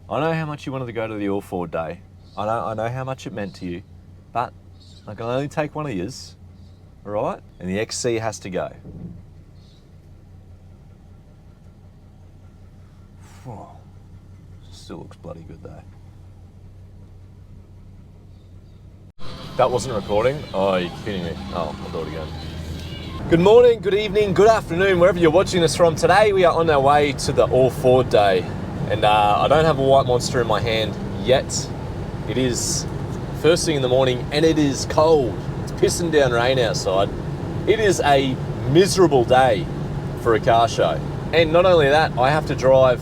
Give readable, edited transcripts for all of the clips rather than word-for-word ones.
I know how much you wanted to go to the All Ford Day. I know how much it meant to you, but I can only take one of yours, all right? And the XC has to go. Still looks bloody good though. That wasn't recording? Oh, you're kidding me. Oh, I'll do it again. Good morning, good evening, good afternoon, wherever you're watching this from. Today we are on our way to the All Ford Day. And I don't have a white monster in my hand yet. It is first thing in the morning and it is cold. It's pissing down rain outside. It is a miserable day for a car show. And not only that, I have to drive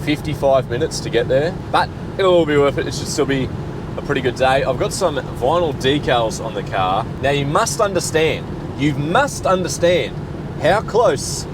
55 minutes to get there, but it'll all be worth it. It should still be a pretty good day. I've got some vinyl decals on the car. Now you must understand how close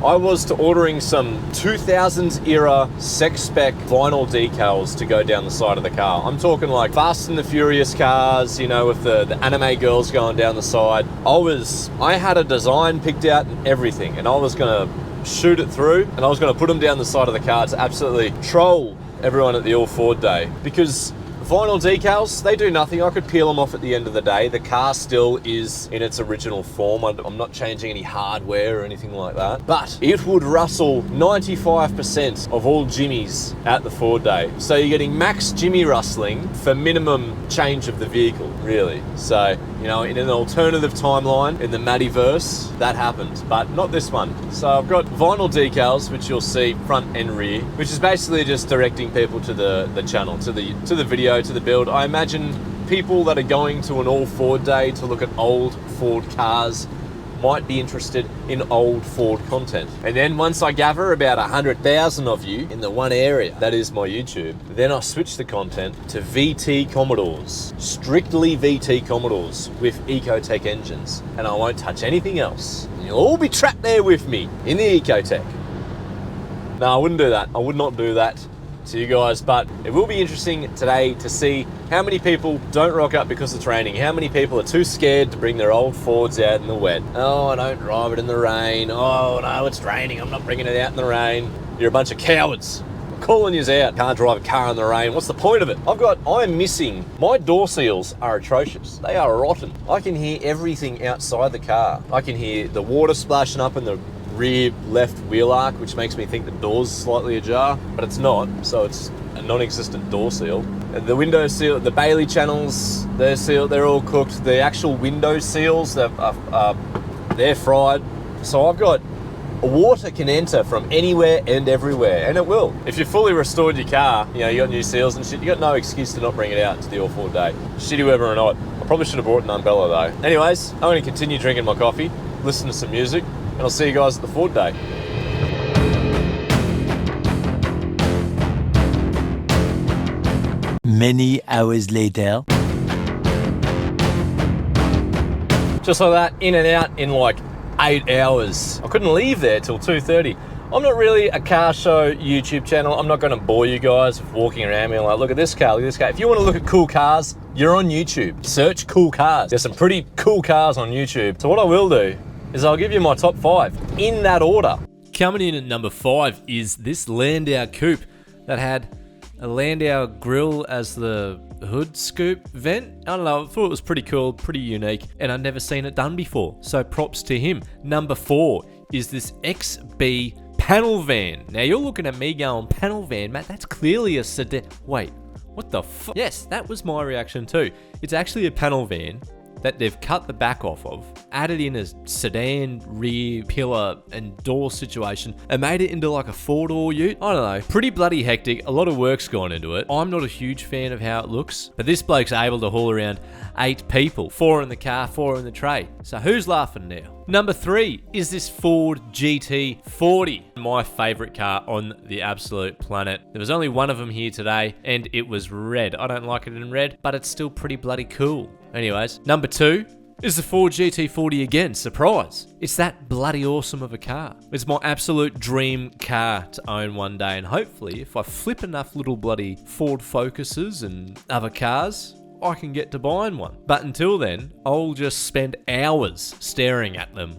I was to ordering some 2000s era sex spec vinyl decals to go down the side of the car. I'm talking like Fast and the Furious cars, you know, with the anime girls going down the side. I had a design picked out and everything, and I was gonna shoot it through, and I was going to put them down the side of the car to absolutely troll everyone at the All Ford Day. Because vinyl decals, they do nothing. I could peel them off at the end of the day. The car still is in its original form. I'm not changing any hardware or anything like that. But it would rustle 95% of all Jimmies at the Ford Day. So you're getting max Jimmy rustling for minimum change of the vehicle, really. So, you know, in an alternative timeline, in the Mattyverse, that happened, but not this one. So I've got vinyl decals, which you'll see front and rear, which is basically just directing people to the channel, to the video, to the build. I imagine people that are going to an All Ford Day to look at old Ford cars might be interested in old Ford content. And then once I gather about 100,000 of you in the one area, that is my YouTube, then I switch the content to VT Commodores, strictly VT Commodores with Ecotec engines. And I won't touch anything else. And you'll all be trapped there with me in the Ecotec. No, I wouldn't do that. I would not do that to you guys, but it will be interesting today to see how many people don't rock up because it's raining, how many people are too scared to bring their old Fords out in the wet. Oh, I don't drive it in the rain. Oh no, it's raining, I'm not bringing it out in the rain. You're a bunch of cowards. I'm calling yous out. Can't drive a car in the rain. What's the point of it? I'm missing, my door seals are atrocious. They are rotten. I can hear everything outside the car. I can hear the water splashing up in the rear left wheel arc, which makes me think the door's slightly ajar, but it's not, so it's a non-existent door seal. And the window seal, the Bailey channels, they're sealed, they're all cooked. The actual window seals, they're fried. So I've got, water can enter from anywhere and everywhere, and it will. If you've fully restored your car, you know, you got new seals and shit, you got no excuse to not bring it out to the All Ford Day. Shitty weather or not. I probably should have brought an umbrella though. Anyways, I'm going to continue drinking my coffee, listen to some music, and I'll see you guys at the Ford Day. Many hours later. Just like that, in and out in like 8 hours. I couldn't leave there till 2:30. I'm not really a car show YouTube channel. I'm not going to bore you guys with walking around being like, look at this car, look at this car. If you want to look at cool cars, you're on YouTube. Search cool cars. There's some pretty cool cars on YouTube. So what I will do is I'll give you my top 5 in that order. Coming in at number 5 is this Landau coupe that had a Landau grille as the hood scoop vent. I don't know, I thought it was pretty cool, pretty unique, and I'd never seen it done before, so props to him. Number 4 is this XB panel van. Now you're looking at me going, panel van, Matt, that's clearly a sedan. Wait, what the fuck? Yes, that was my reaction too. It's actually a panel van that they've cut the back off of, added in a sedan, rear, pillar, and door situation, and made it into like a 4-door ute. I don't know, pretty bloody hectic. A lot of work's gone into it. I'm not a huge fan of how it looks, but this bloke's able to haul around 8 people, 4 in the car, 4 in the tray. So who's laughing now? Number 3 is this Ford GT40, my favorite car on the absolute planet. There was only one of them here today, and it was red. I don't like it in red, but it's still pretty bloody cool. Anyways, number 2 is the Ford GT40 again. Surprise! It's that bloody awesome of a car. It's my absolute dream car to own one day, and hopefully if I flip enough little bloody Ford Focuses and other cars, I can get to buying one. But until then, I'll just spend hours staring at them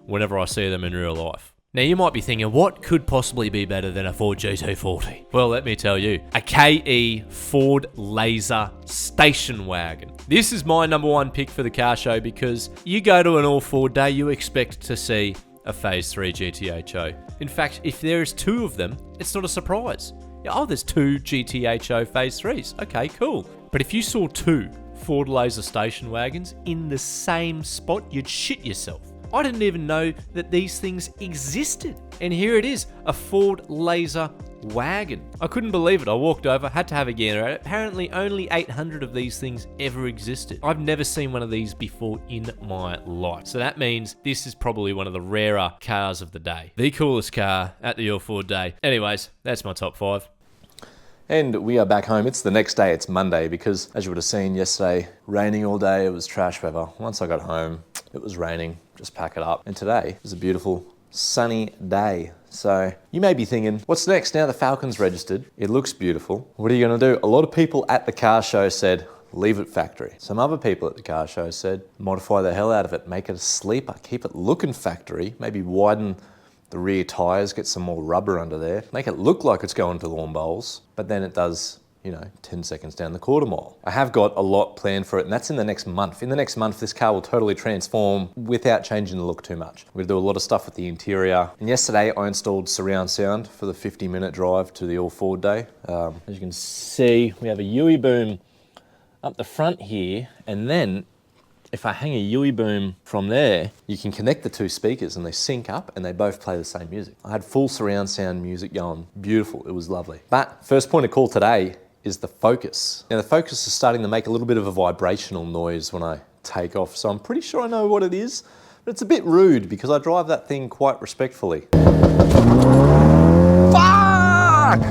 whenever I see them in real life. Now you might be thinking, what could possibly be better than a Ford GT40? Well, let me tell you, a KE Ford Laser station wagon. This is my number one pick for the car show because you go to an all Ford day, you expect to see a Phase 3 GTHO. In fact, if there is two of them, it's not a surprise. Oh, there's two GTHO Phase 3s. Okay, cool. But if you saw two Ford Laser station wagons in the same spot, you'd shit yourself. I didn't even know that these things existed. And here it is, a Ford Laser wagon. I couldn't believe it. I walked over, had to have a gander at it. Apparently only 800 of these things ever existed. I've never seen one of these before in my life. So that means this is probably one of the rarer cars of the day. The coolest car at the All Ford Day. Anyways, that's my top 5. And we are back home. It's the next day, it's Monday, because as you would have seen yesterday, raining all day, it was trash weather. Once I got home, it was raining, just pack it up. And today is a beautiful sunny day. So you may be thinking, what's next? Now the Falcon's registered, it looks beautiful. What are you gonna do? A lot of people at the car show said, leave it factory. Some other people at the car show said, modify the hell out of it, make it a sleeper, keep it looking factory, maybe widen the rear tyres, get some more rubber under there, make it look like it's going to lawn bowls, but then it does, 10 seconds down the quarter mile. I have got a lot planned for it, and that's in the next month. In the next month, this car will totally transform without changing the look too much. We're gonna do a lot of stuff with the interior. And yesterday, I installed surround sound for the 50-minute drive to the All Ford Day. As you can see, we have a UE boom up the front here, and then if I hang a UE boom from there, you can connect the two speakers and they sync up and they both play the same music. I had full surround sound music going. Beautiful, it was lovely. But first point of call today is the Focus. Now the Focus is starting to make a little bit of a vibrational noise when I take off, so I'm pretty sure I know what it is, but it's a bit rude because I drive that thing quite respectfully. Fuck!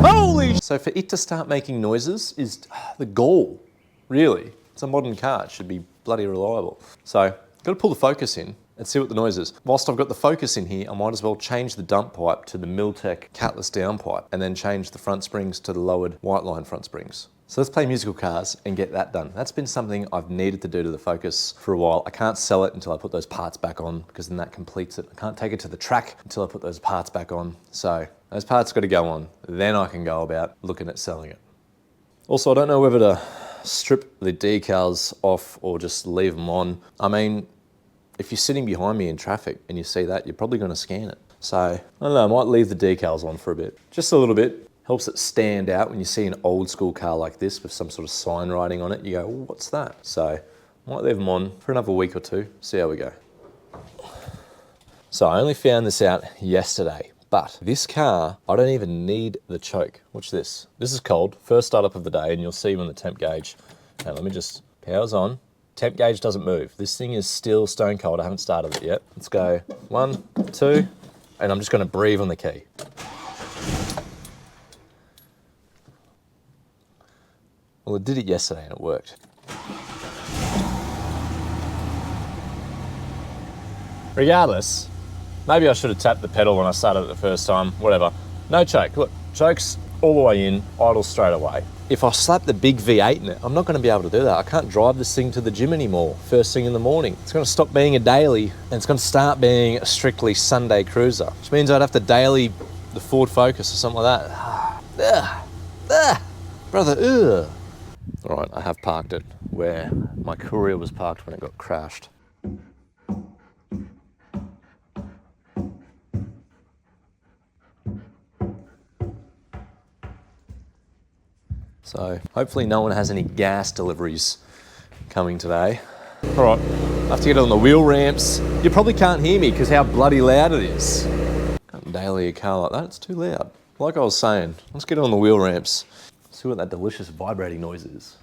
Holy! So for it to start making noises is the goal, really. It's a modern car, it should be bloody reliable. So, I've got to pull the Focus in and see what the noise is. Whilst I've got the Focus in here, I might as well change the dump pipe to the Miltech catless downpipe and then change the front springs to the lowered white line front springs. So let's play musical cars and get that done. That's been something I've needed to do to the Focus for a while. I can't sell it until I put those parts back on because then that completes it. I can't take it to the track until I put those parts back on. So those parts got to go on. Then I can go about looking at selling it. Also, I don't know whether to strip the decals off or just leave them on. I mean, if you're sitting behind me in traffic and you see that, you're probably going to scan it. So, I don't know, I might leave the decals on for a bit. Just a little bit. Helps it stand out when you see an old school car like this with some sort of sign writing on it. You go, what's that? So, I might leave them on for another week or two, see how we go. So, I only found this out yesterday. But this car, I don't even need the choke. Watch this. This is cold. First startup of the day, and you'll see when the temp gauge. Now let me just, powers on. Temp gauge doesn't move. This thing is still stone cold. I haven't started it yet. Let's go 1, 2, and I'm just gonna breathe on the key. Well, it did it yesterday and it worked. Regardless, maybe I should have tapped the pedal when I started it the first time, whatever. No choke, look, choke's all the way in, idle straight away. If I slap the big V8 in it, I'm not gonna be able to do that. I can't drive this thing to the gym anymore, first thing in the morning. It's gonna stop being a daily, and it's gonna start being a strictly Sunday cruiser, which means I'd have to daily the Ford Focus or something like that. Brother, ugh. All right, I have parked it where my Courier was parked when it got crashed. So hopefully no one has any gas deliveries coming today. All right, I have to get on the wheel ramps. You probably can't hear me because how bloody loud it is. Can't daily a car like that, it's too loud. Like I was saying, let's get on the wheel ramps. See what that delicious vibrating noise is.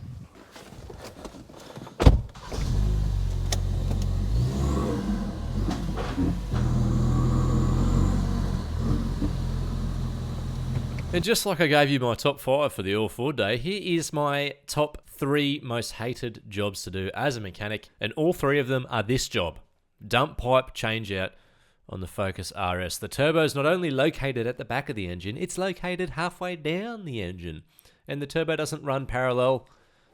And just like I gave you my top 5 for the All Ford Day, here is my top 3 most hated jobs to do as a mechanic, and all 3 of them are this job. Dump pipe change out on the Focus RS. The turbo is not only located at the back of the engine, it's located halfway down the engine. And the turbo doesn't run parallel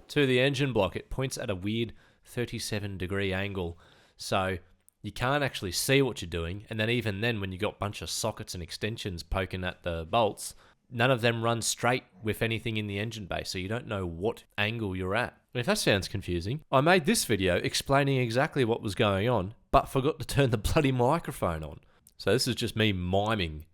to the engine block. It points at a weird 37-degree angle. So you can't actually see what you're doing. And then even then, when you got a bunch of sockets and extensions poking at the bolts, none of them run straight with anything in the engine bay, so you don't know what angle you're at. If that sounds confusing, I made this video explaining exactly what was going on, but forgot to turn the bloody microphone on. So this is just me miming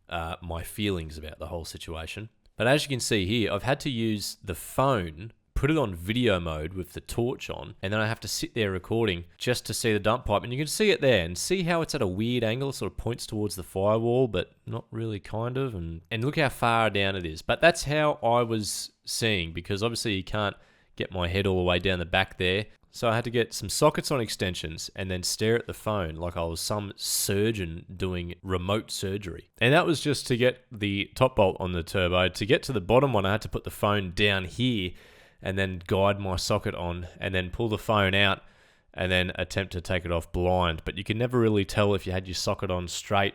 my feelings about the whole situation. But as you can see here, I've had to use the phone, put it on video mode with the torch on, and then I have to sit there recording just to see the dump pipe. And you can see it there and see how it's at a weird angle. It sort of points towards the firewall, but not really, kind of. And look how far down it is. But that's how I was seeing, because obviously you can't get my head all the way down the back there. So I had to get some sockets on extensions and then stare at the phone like I was some surgeon doing remote surgery. And that was just to get the top bolt on the turbo. To get to the bottom one, I had to put the phone down here and then guide my socket on and then pull the phone out and then attempt to take it off blind. But you can never really tell if you had your socket on straight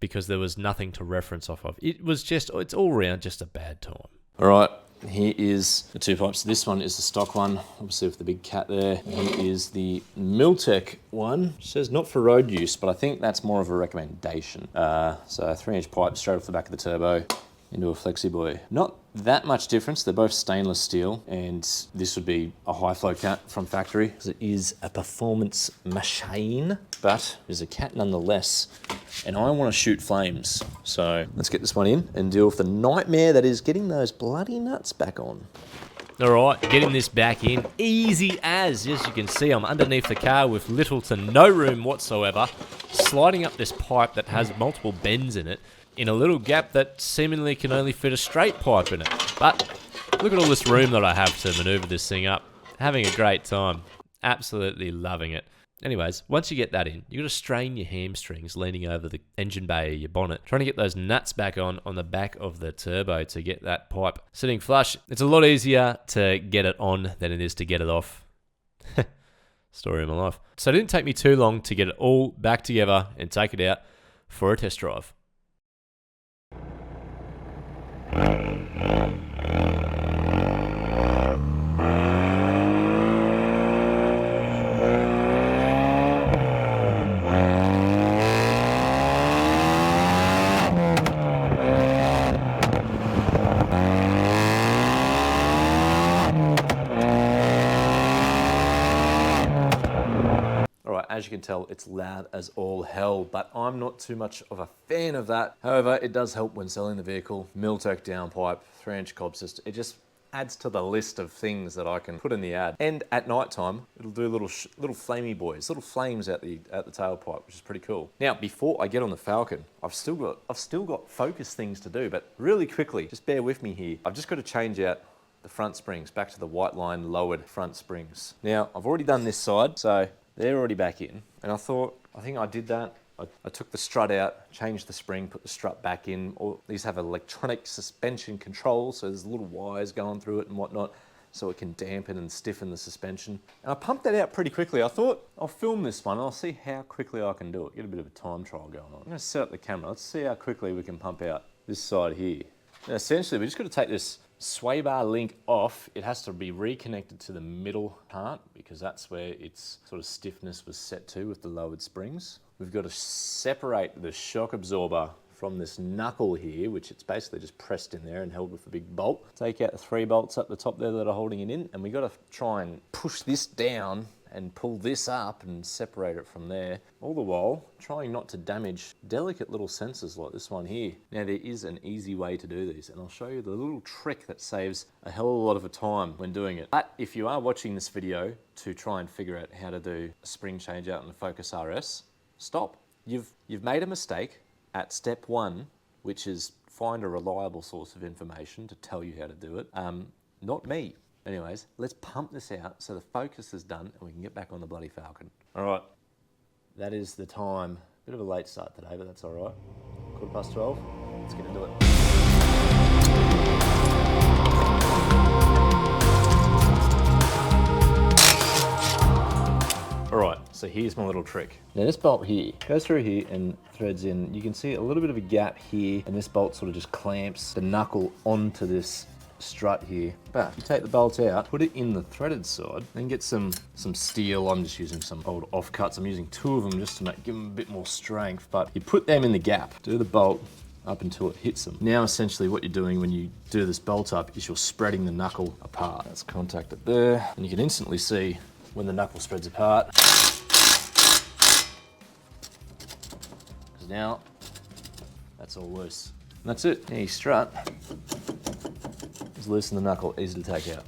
because there was nothing to reference off of. It's all around just a bad time. All right. Here is the two pipes. This one is the stock one, obviously with the big cat there. Here is the Miltech one. It says not for road use, but I think that's more of a recommendation. So a 3-inch pipe straight off the back of the turbo into a Flexi Boy. Not that much difference. They're both stainless steel, and this would be a high flow cat from factory because it is a performance machine, but there's a cat nonetheless. And I want to shoot flames. So let's get this one in and deal with the nightmare that is getting those bloody nuts back on. All right, getting this back in, easy as you can see, I'm underneath the car with little to no room whatsoever, sliding up this pipe that has multiple bends in it, in a little gap that seemingly can only fit a straight pipe in it. But look at all this room that I have to maneuver this thing up. Having a great time. Absolutely loving it. Anyways, once you get that in, you've got to strain your hamstrings leaning over the engine bay or your bonnet, trying to get those nuts back on the back of the turbo to get that pipe sitting flush. It's a lot easier to get it on than it is to get it off. Story of my life. So it didn't take me too long to get it all back together and take it out for a test drive. As you can tell, it's loud as all hell, but I'm not too much of a fan of that. However, it does help when selling the vehicle. Miltech downpipe, 3-inch cob system. It just adds to the list of things that I can put in the ad. And at night time, it'll do little flamey boys, little flames at the tailpipe, which is pretty cool. Now, before I get on the Falcon, I've still got focus things to do, but really quickly, just bear with me here. I've just got to change out the front springs back to the white line lowered front springs. Now, I've already done this side, so they're already back in, and I think I did that. I took the strut out, changed the spring, put the strut back in. All these have electronic suspension control, so there's little wires going through it and whatnot, so it can dampen and stiffen the suspension. And I pumped that out pretty quickly. I thought I'll film this one and I'll see how quickly I can do it. Get a bit of a time trial going on. I'm gonna set up the camera. Let's see how quickly we can pump out this side here. Now, essentially, we just got to take this sway bar link off. It has to be reconnected to the middle part because that's where its sort of stiffness was set to with the lowered springs. We've got to separate the shock absorber from this knuckle here, which it's basically just pressed in there and held with a big bolt. Take out the 3 bolts up the top there that are holding it in, and we got to try and push this down and pull this up and separate it from there, all the while trying not to damage delicate little sensors like this one here. Now, there is an easy way to do these, and I'll show you the little trick that saves a hell of a lot of time when doing it. But if you are watching this video to try and figure out how to do a spring change out in the Focus RS, stop. You've made a mistake at step 1, which is find a reliable source of information to tell you how to do it. Not me. Anyways, let's pump this out so the Focus is done and we can get back on the bloody Falcon. All right, that is the time. Bit of a late start today, but that's all right. 12:15. Let's get into it. All right, so here's my little trick. Now this bolt here goes through here and threads in. You can see a little bit of a gap here, and this bolt sort of just clamps the knuckle onto this strut here, but you take the bolt out, put it in the threaded side, then get some steel. I'm just using some old offcuts. I'm using 2 of them just to give them a bit more strength, but you put them in the gap, do the bolt up until it hits them. Now essentially what you're doing when you do this bolt up is you're spreading the knuckle apart. Let's contact it there, and you can instantly see when the knuckle spreads apart. Because now that's all loose. And that's it. Now you strut. Just loosen the knuckle, easy to take out.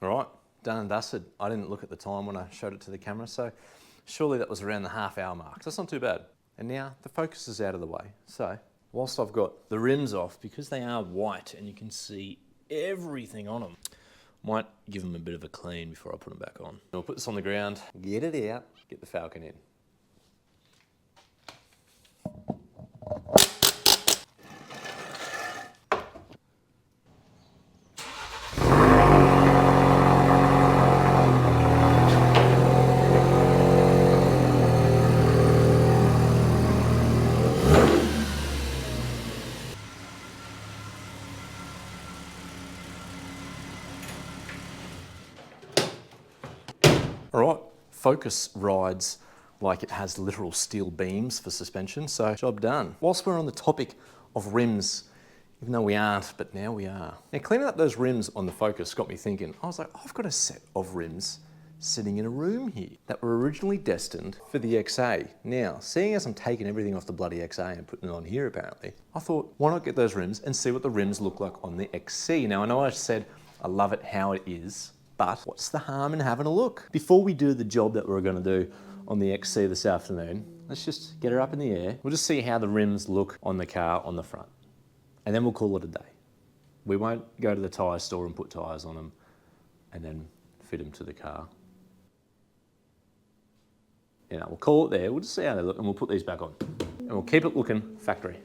All right, done and dusted. I didn't look at the time when I showed it to the camera, so surely that was around the half-hour mark. So that's not too bad. And now the focus is out of the way. So whilst I've got the rims off, because they are white and you can see everything on them, might give them a bit of a clean before I put them back on. I'll put this on the ground, get it out, get the Falcon in. All right, Focus rides like it has literal steel beams for suspension, so job done. Whilst we're on the topic of rims, even though we aren't, but now we are. Now cleaning up those rims on the Focus got me thinking, I was like, I've got a set of rims sitting in a room here that were originally destined for the XA. Now, seeing as I'm taking everything off the bloody XA and putting it on here apparently, I thought, why not get those rims and see what the rims look like on the XC? Now I know I said I love it how it is, but what's the harm in having a look? Before we do the job that we're gonna do on the XC this afternoon, let's just get her up in the air. We'll just see how the rims look on the car on the front. And then we'll call it a day. We won't go to the tyre store and put tyres on them and then fit them to the car. You know, we'll call it there, we'll just see how they look and we'll put these back on. And we'll keep it looking factory.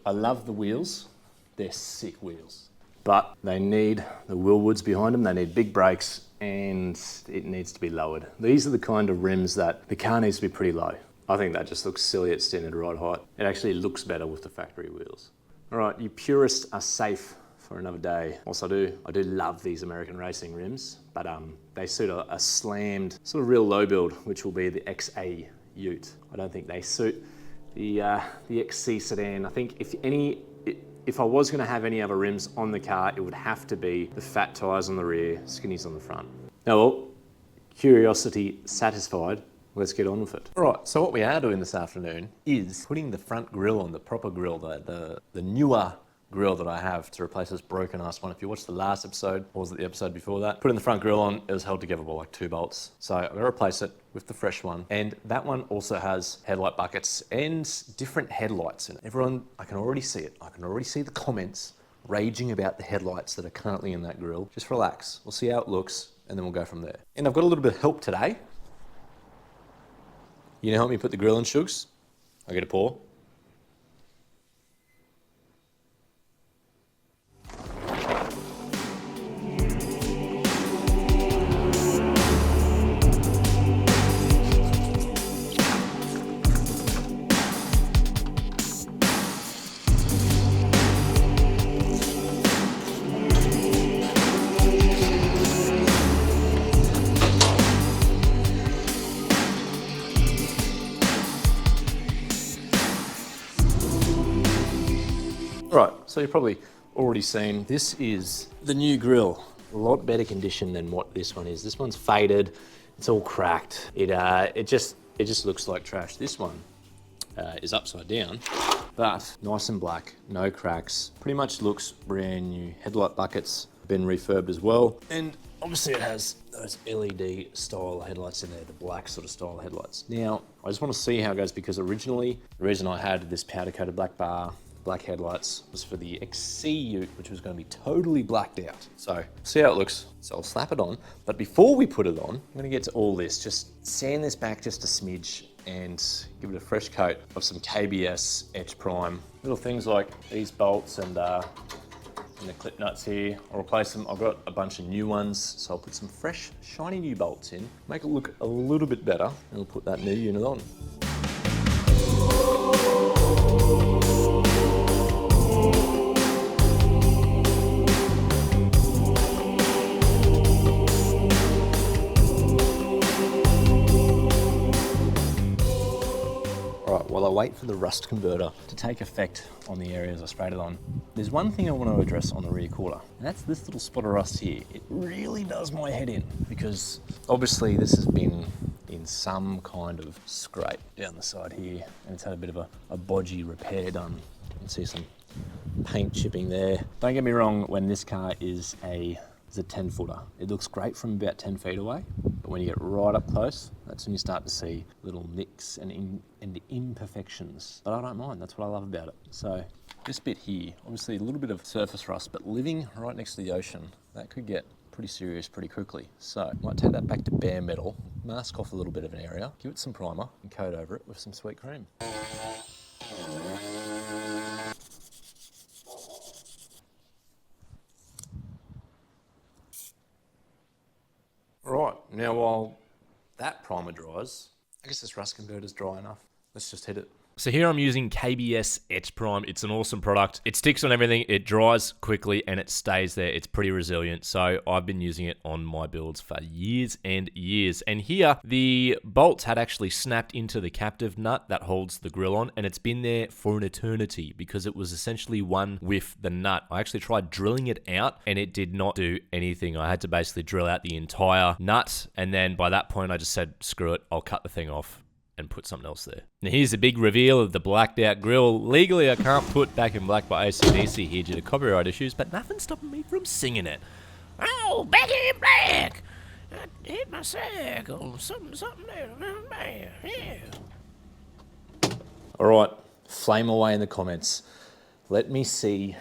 I love the wheels, they're sick wheels, but they need the wheelwoods behind them, they need big brakes and it needs to be lowered. These are the kind of rims that the car needs to be pretty low. I think that just looks silly at standard ride height. It actually looks better with the factory wheels. All right, you purists are safe for another day. Also I do love these American racing rims, but they suit a slammed, sort of real low build, which will be the XA Ute. I don't think they suit the XC sedan. I think if I was gonna have any other rims on the car, it would have to be the fat tyres on the rear, skinnies on the front. Now, well, curiosity satisfied, let's get on with it. All right, so what we are doing this afternoon is putting the front grille on, the proper grille, the newer grille that I have to replace this broken ass one. If you watched the last episode, or was it the episode before that? Putting the front grille on, it was held together by like 2 bolts. So I'm gonna replace it with the fresh one. And that one also has headlight buckets and different headlights in it. Everyone, I can already see it. I can already see the comments raging about the headlights that are currently in that grille. Just relax, we'll see how it looks and then we'll go from there. And I've got a little bit of help today. You know, help me put the grille in, Shugs? I get a pour. So you've probably already seen, this is the new grille. A lot better condition than what this one is. This one's faded, it's all cracked. It just looks like trash. This one is upside down, but nice and black, no cracks. Pretty much looks brand new. Headlight buckets been refurbed as well. And obviously it has those LED style headlights in there, the black sort of style headlights. Now, I just want to see how it goes because originally, the reason I had this powder coated black bar, black headlights was for the XC Ute, which was going to be totally blacked out. So, see how it looks. So I'll slap it on. But before we put it on, I'm going to get to all this. Just sand this back just a smidge and give it a fresh coat of some KBS Etch Prime. Little things like these bolts and the clip nuts here. I'll replace them. I've got a bunch of new ones, so I'll put some fresh, shiny new bolts in, make it look a little bit better, and we'll put that new unit on. While I wait for the rust converter to take effect on the areas I sprayed it on, there's one thing I want to address on the rear quarter, and that's this little spot of rust here. It really does my head in because obviously this has been in some kind of scrape down the side here, and it's had a bit of a bodgy repair done. You can see some paint chipping there. Don't get me wrong, when this car is a 10 footer. It looks great from about 10 feet away, but when you get right up close, that's when you start to see little nicks and imperfections. But I don't mind, that's what I love about it. So this bit here, obviously a little bit of surface rust, but living right next to the ocean, that could get pretty serious pretty quickly. So I might take that back to bare metal, mask off a little bit of an area, give it some primer, and coat over it with some sweet cream. Right, now while that primer dries, I guess this rust converter's dry enough. Let's just hit it. So here I'm using KBS Etch Prime. It's an awesome product. It sticks on everything, it dries quickly, and it stays there. It's pretty resilient. So I've been using it on my builds for years and years. And here, the bolts had actually snapped into the captive nut that holds the grill on, and it's been there for an eternity because it was essentially one with the nut. I actually tried drilling it out, and it did not do anything. I had to basically drill out the entire nut, and then by that point, I just said, screw it, I'll cut the thing off and put something else there. Now here's the big reveal of the blacked out grille. Legally, I can't put Back in Black by AC/DC here due to copyright issues, but nothing's stopping me from singing it. Oh, Back in Black! I hit my circle, something there, yeah. All right, flame away in the comments. Let me see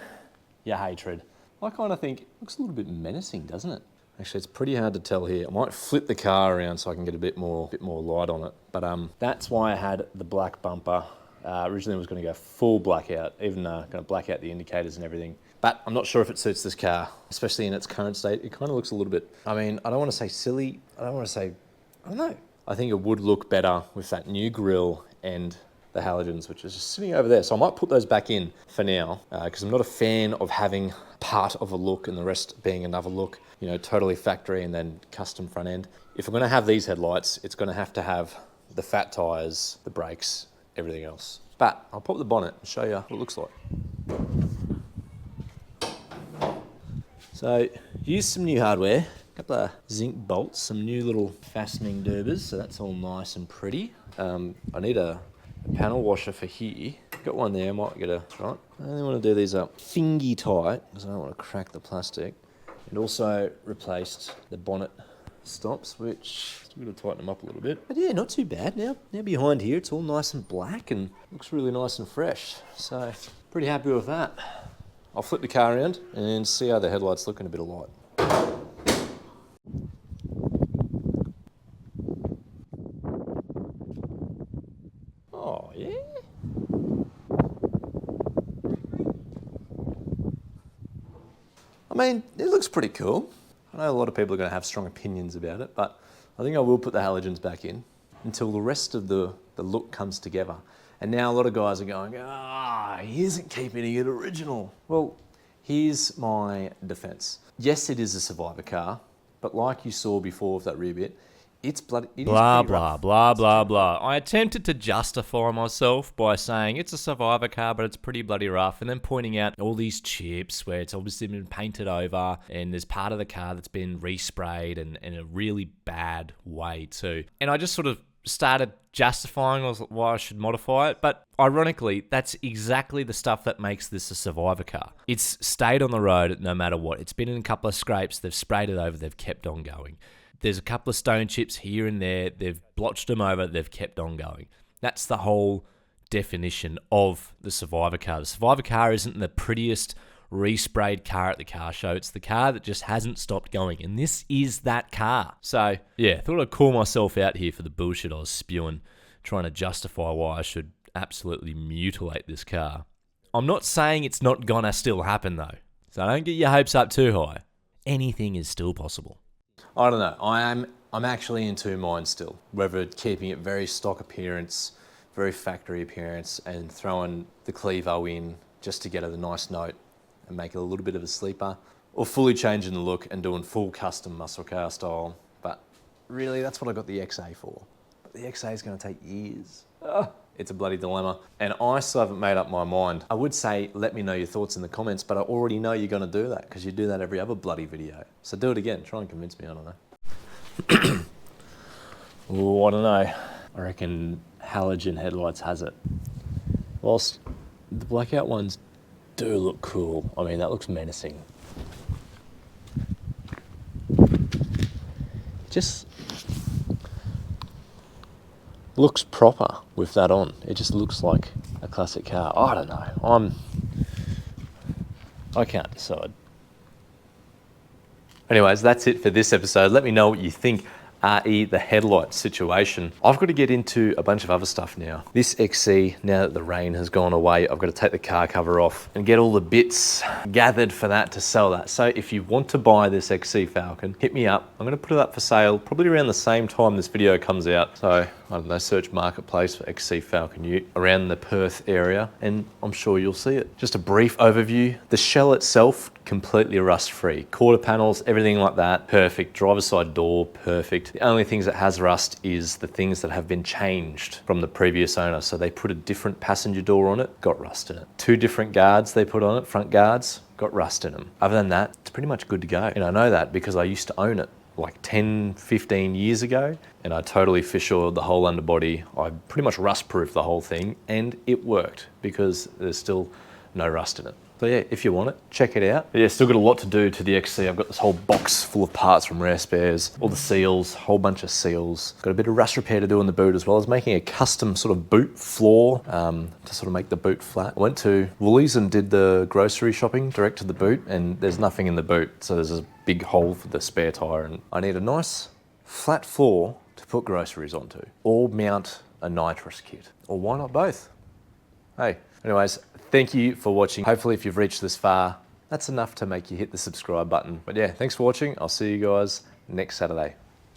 your hatred. I kind of think it looks a little bit menacing, doesn't it? Actually, it's pretty hard to tell here. I might flip the car around so I can get a bit more light on it. But that's why I had the black bumper. Originally, I was going to go full blackout, even going to black out the indicators and everything. But I'm not sure if it suits this car, especially in its current state. It kind of looks a little bit, I mean, I don't want to say silly. I don't want to say, I don't know. I think it would look better with that new grille and the halogens, which is just sitting over there. So I might put those back in for now because I'm not a fan of having part of a look and the rest being another look, you know, totally factory and then custom front end. If I'm going to have these headlights, it's going to have the fat tires, the brakes, everything else. But I'll pop the bonnet and show you what it looks like. So here's some new hardware. A couple of zinc bolts, some new little fastening durbers, so that's all nice and pretty. I need a panel washer for here. Got one there, might get a, right. I only want to do these up fingy tight because I don't want to crack the plastic. And also replaced the bonnet stops, which still got to tighten them up a little bit. But yeah, not too bad. Now behind here, it's all nice and black and looks really nice and fresh. So pretty happy with that. I'll flip the car around and see how the headlights look in a bit of light. Oh, yeah. I mean, it looks pretty cool. I know a lot of people are going to have strong opinions about it, but I think I will put the halogens back in until the rest of the look comes together. And now a lot of guys are going, he isn't keeping it original. Well, here's my defense. Yes, it is a survivor car, but like you saw before with that rear bit, It's bloody... It Blah, is pretty blah, rough. blah, blah, blah. I attempted to justify myself by saying it's a Survivor car, but it's pretty bloody rough, and then pointing out all these chips where it's obviously been painted over, and there's part of the car that's been resprayed and in a really bad way too. And I just sort of started justifying why I should modify it, but ironically, that's exactly the stuff that makes this a Survivor car. It's stayed on the road no matter what. It's been in a couple of scrapes, they've sprayed it over, they've kept on going. There's a couple of stone chips here and there. They've blotched them over. They've kept on going. That's the whole definition of the Survivor car. The Survivor car isn't the prettiest resprayed car at the car show. It's the car that just hasn't stopped going. And this is that car. So, yeah, thought I'd call myself out here for the bullshit I was spewing, trying to justify why I should absolutely mutilate this car. I'm not saying it's not gonna still happen, though. So don't get your hopes up too high. Anything is still possible. I don't know. I'm actually in two minds still. Whether keeping it very stock appearance, very factory appearance, and throwing the Clevo in just to get a nice note and make it a little bit of a sleeper, or fully changing the look and doing full custom muscle car style. But really, that's what I got the XA for. But the XA is going to take years. It's a bloody dilemma. And I still haven't made up my mind. I would say, let me know your thoughts in the comments, but I already know you're going to do that because you do that every other bloody video. So do it again. Try and convince me. I don't know. Oh, I don't know. I reckon halogen headlights has it. Whilst the blackout ones do look cool. I mean, that looks menacing. Just looks proper with that on. It just looks like a classic car. I don't know. I can't decide. Anyways, that's it for this episode. Let me know what you think. RE, the headlight situation. I've got to get into a bunch of other stuff now. This XC, now that the rain has gone away, I've got to take the car cover off and get all the bits gathered for that to sell that. So if you want to buy this XC Falcon, hit me up. I'm going to put it up for sale probably around the same time this video comes out. So I don't know, search Marketplace for XC Falcon Ute around the Perth area and I'm sure you'll see it. Just a brief overview. The shell itself, completely rust free. Quarter panels, everything like that, perfect. Driver's side door, perfect. The only things that has rust is the things that have been changed from the previous owner. So they put a different passenger door on it, got rust in it. Two different guards they put on it, front guards, got rust in them. Other than that, it's pretty much good to go. And I know that because I used to own it like 10, 15 years ago, and I totally fish oiled the whole underbody. I pretty much rust proofed the whole thing and it worked because there's still no rust in it. So yeah, if you want it, check it out. But yeah, still got a lot to do to the XC. I've got this whole box full of parts from Rare Spares, all the seals, whole bunch of seals. Got a bit of rust repair to do on the boot as well. I was making a custom sort of boot floor to sort of make the boot flat. I went to Woolies and did the grocery shopping direct to the boot and there's nothing in the boot. So there's a big hole for the spare tire and I need a nice flat floor to put groceries onto or mount a nitrous kit. Or why not both? Hey, anyways, thank you for watching. Hopefully if you've reached this far, that's enough to make you hit the subscribe button. But yeah, thanks for watching. I'll see you guys next Saturday.